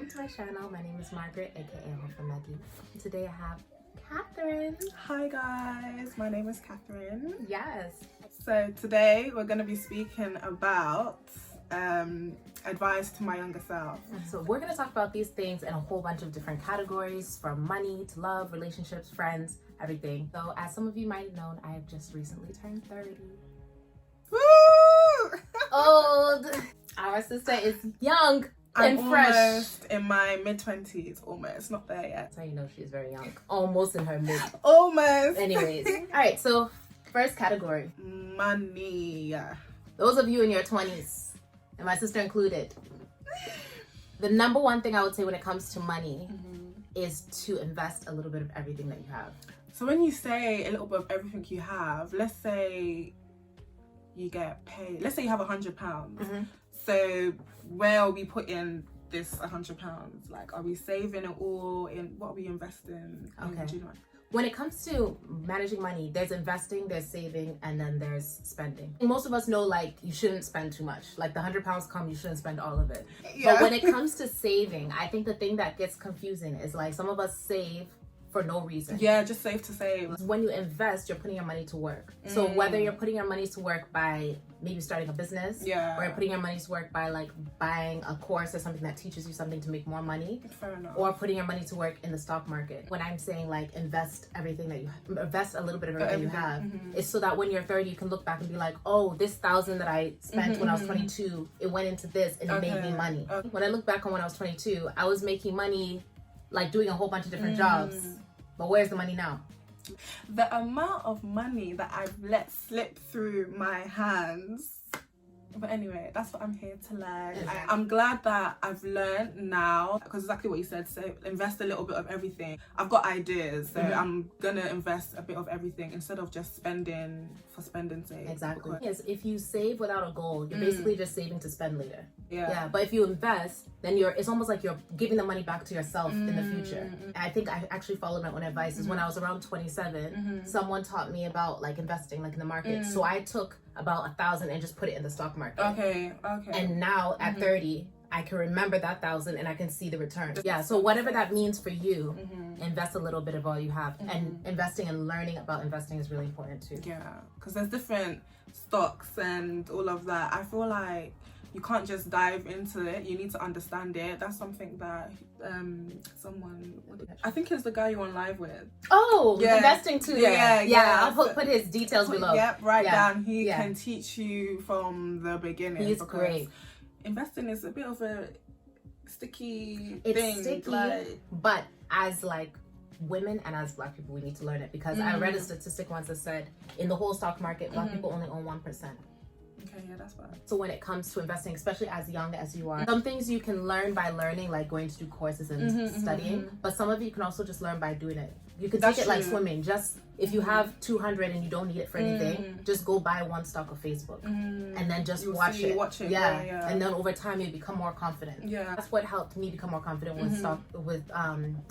welcome to my channel. My name is Margaret, aka Hofa Maggie. Today I have Catherine. Hi guys, my name is Catherine. Yes. So today we're going to be speaking about advice to my younger self. So we're going to talk about these things in a whole bunch of different categories, from money to love, relationships, friends, everything. So as some of you might have known, I have just recently turned 30. Woo! Old. Our sister is young and I'm fresh. almost in my mid-20s, almost, not there yet. That's how you know she's very young. Almost in her mid. Almost. Anyways. All right, so first category. Money. Those of you in your 20s, and my sister included, the number one thing I would say when it comes to money is to invest a little bit of everything that you have. So when you say a little bit of everything you have, let's say you get paid, let's say you have £100. So where are we putting this £100? Like, are we saving it all in, what are we investing in? Okay. Do you know? When it comes to managing money, there's investing, there's saving, and then there's spending. Most of us know, like, you shouldn't spend too much. Like, the £100 come, you shouldn't spend all of it. Yeah. But when it comes to saving, I think the thing that gets confusing is, like, some of us save for no reason. Yeah, just save to save. When you invest, you're putting your money to work. So whether you're putting your money to work by maybe starting a business, Yeah. or you're putting your money to work by like buying a course or something that teaches you something to make more money, Fair enough. or putting your money to work in the stock market. When I'm saying like invest everything that you invest a little bit of everything you have, it's so that when you're 30, you can look back and be like, oh, this 1,000 that I spent when I was 22, it went into this and it made me money. When I look back on when I was 22, I was making money like doing a whole bunch of different jobs. But where's the money now? The amount of money that I've let slip through my hands. But anyway, that's what I'm here to learn. I'm glad that I've learned now, because exactly what you said, so invest a little bit of everything. I've got ideas, so I'm gonna invest a bit of everything instead of just spending for spending's sake. Exactly. Yes, if you save without a goal, you're basically just saving to spend later. Yeah. But if you invest, then it's almost like you're giving the money back to yourself in the future. I think I actually followed my own advice. Is when I was around 27, someone taught me about like investing like in the market. So I took about 1,000 and just put it in the stock market. Okay. And now at 30, I can remember that 1,000 and I can see the return. Yeah, so whatever that means for you, invest a little bit of all you have. And investing and learning about investing is really important too. Yeah, because there's different stocks and all of that. I feel like you can't just dive into it. You need to understand it. That's something that I think it's the guy you're on live with. Oh, Yeah. investing too. Yeah. I'll put his details below. Yep, right down. He Yeah. can teach you from the beginning. He's because great. Investing is a bit of a sticky It's thing. sticky, Like, but as like women and as Black people, we need to learn it, because I read a statistic once that said in the whole stock market, Black people only own 1%. okay, yeah, that's bad. So when it comes to investing, especially as young as you are, some things you can learn by learning, like going to do courses and studying, but some of it you can also just learn by doing it. You can That's take it like true. swimming. Just if you have 200 and you don't need it for anything, just go buy one stock of Facebook and then just watch it. Yeah. And then over time you become more confident. Yeah. That's what helped me become more confident with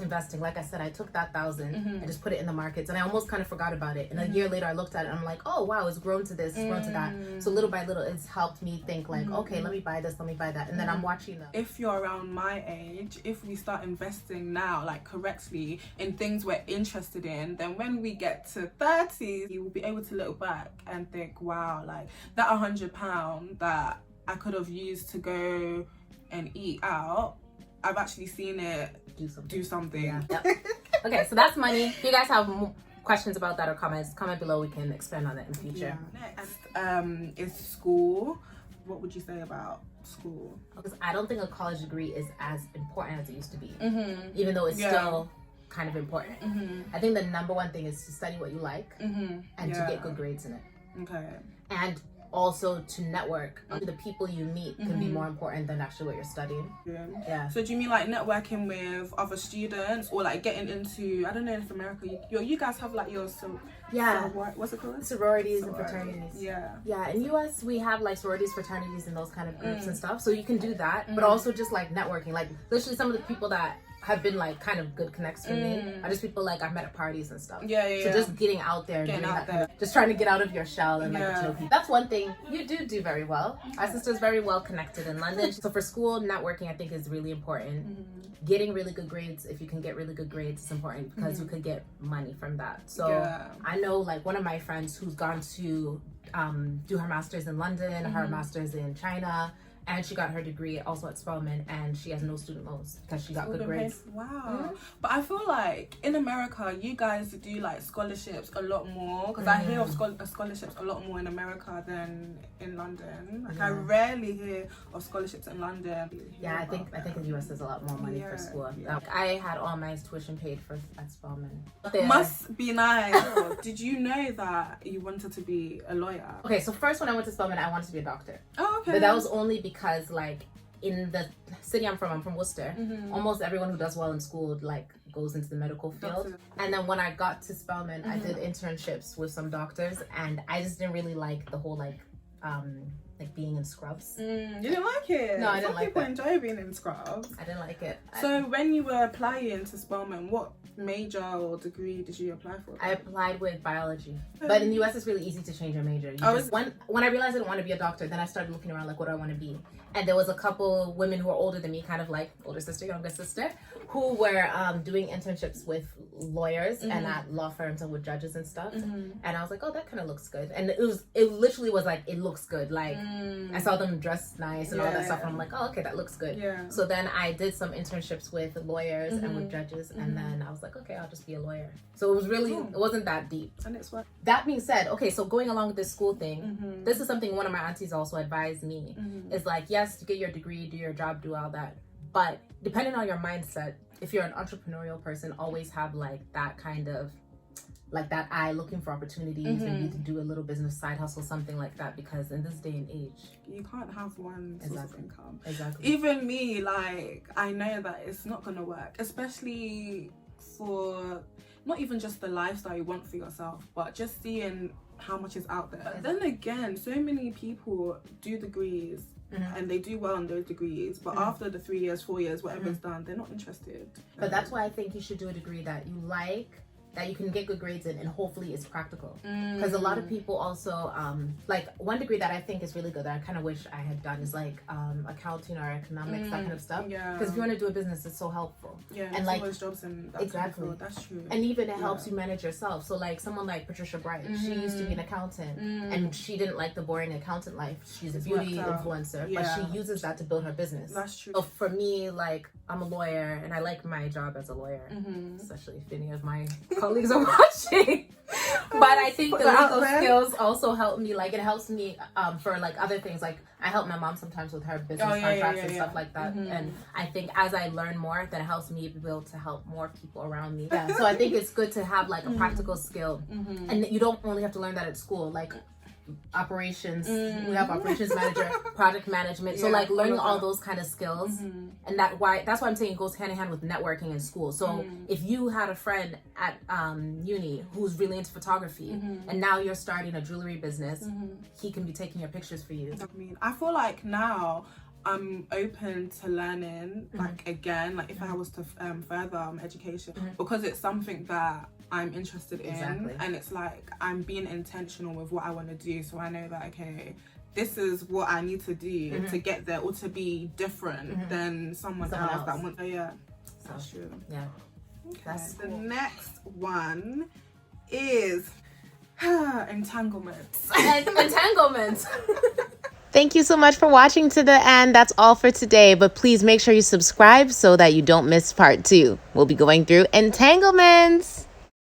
investing. Like I said, I took that 1,000 and just put it in the markets, and I almost kind of forgot about it. And a year later I looked at it and I'm like, oh wow, it's grown to this, it's grown to that. So little by little it's helped me think like, okay, let me buy this, let me buy that. And then I'm watching them. If you're around my age, if we start investing now, like correctly, in things we're interested in, then when we get to 30, you will be able to look back and think, wow, like that £100 that I could have used to go and eat out, I've actually seen it do something. Yeah. Yep. Okay, so that's money. If you guys have questions about that or comments, comment below. We can expand on it in the future. Next is school. What would you say about school? Because I don't think a college degree is as important as it used to be, even though it's still kind of important. I think the number one thing is to study what you like and to get good grades in it. Okay. And also to network. The people you meet can be more important than actually what you're studying. Yeah. So do you mean like networking with other students, or like getting into, I don't know if America, you guys have like your what's it called? Sororities and fraternities. Yeah. In US we have like sororities, fraternities, and those kind of groups and stuff. So you can do that, but also just like networking. Like literally some of the people that have been like kind of good connects for me are just people like I've met at parties and stuff. Yeah. So just getting out there, Getting out there. just trying to get out of your shell and like get to know people. That's one thing you do very well. Our sister's very well connected in London. So for school, networking I think is really important. Getting really good grades, if you can get really good grades, is important because you could get money from that. So I know like one of my friends who's gone to do her master's in London, her master's in China. And she got her degree also at Spelman, and she has no student loans because she got good grades. Wow. But I feel like in America, you guys do like scholarships a lot more, because I hear of scholarships a lot more in America than in London. Like I rarely hear of scholarships in London. Yeah, I think in the US there's a lot more money for school. Like, I had all my tuition paid for at Spelman. Must be nice. Did you know that you wanted to be a lawyer? Okay, so first when I went to Spelman, I wanted to be a doctor. Oh, okay. But that was only because like in the city I'm from Worcester, almost everyone who does well in school like goes into the medical field. And then when I got to Spelman, I did internships with some doctors, and I just didn't really like the whole like being in scrubs. You didn't like it? No, I didn't like it. Some people enjoy being in scrubs. I didn't like it. So when you were applying to Spelman, what major or degree did you apply for? I applied with biology, but in the US it's really easy to change your major. When I realized I didn't want to be a doctor, then I started looking around like, what do I want to be? And there was a couple women who were older than me, kind of like older sister, younger sister, who were doing internships with lawyers and at law firms and with judges and stuff. And I was like, oh, that kind of looks good. And it literally was like, it looks good. Like I saw them dressed nice and all that stuff. And I'm like, oh, okay, that looks good. Yeah. So then I did some internships with lawyers and with judges. And then I was like, okay, I'll just be a lawyer. So it was really, it wasn't that deep. And it's what? That being said, okay, so going along with this school thing, this is something one of my aunties also advised me. Is like, yes, you get your degree, do your job, do all that. But depending on your mindset, if you're an entrepreneurial person, always have like that kind of, like that eye looking for opportunities, maybe to do a little business side hustle, something like that, because in this day and age, you can't have one source of income. Exactly. Even me, like, I know that it's not gonna work, especially for not even just the lifestyle you want for yourself, but just seeing how much is out there. Then again, so many people do degrees and they do well on those degrees, but after the 3 years, 4 years, whatever's done, they're not interested. But that's why I think you should do a degree that you like, that you can get good grades in, and hopefully it's practical. Because a lot of people also, like one degree that I think is really good that I kind of wish I had done is like accounting or economics, that kind of stuff. Because if you want to do a business, it's so helpful. And like always jobs in that exactly. Kind of field. That's true. And even it helps you manage yourself. So like someone like Patricia Bright, she used to be an accountant, and she didn't like the boring accountant life. She's a beauty influencer, but she uses that to build her business. That's true. So for me, like I'm a lawyer, and I like my job as a lawyer, especially if any of my colleagues are watching. But I think the legal skills also help me. Like it helps me for like other things. Like I help my mom sometimes with her business contracts and stuff like that. And I think as I learn more, that helps me be able to help more people around me. Yeah. So I think it's good to have like a practical skill, and you don't only have to learn that at school. Like operations, we have operations manager, project management. So like learning all those kind of skills, and that's why I'm saying it goes hand in hand with networking in school. So if you had a friend at uni who's really into photography, and now you're starting a jewelry business, he can be taking your pictures for you. I feel like now I'm open to learning, like again, like if I was to further education, because it's something that I'm interested in, and it's like I'm being intentional with what I want to do. So I know that, okay, this is what I need to do to get there, or to be different than someone else that wants. So that's true. Yeah. Okay. That's cool. The next one is entanglements. Entanglements. Thank you so much for watching to the end. That's all for today, but please make sure you subscribe so that you don't miss part 2. We'll be going through entanglements.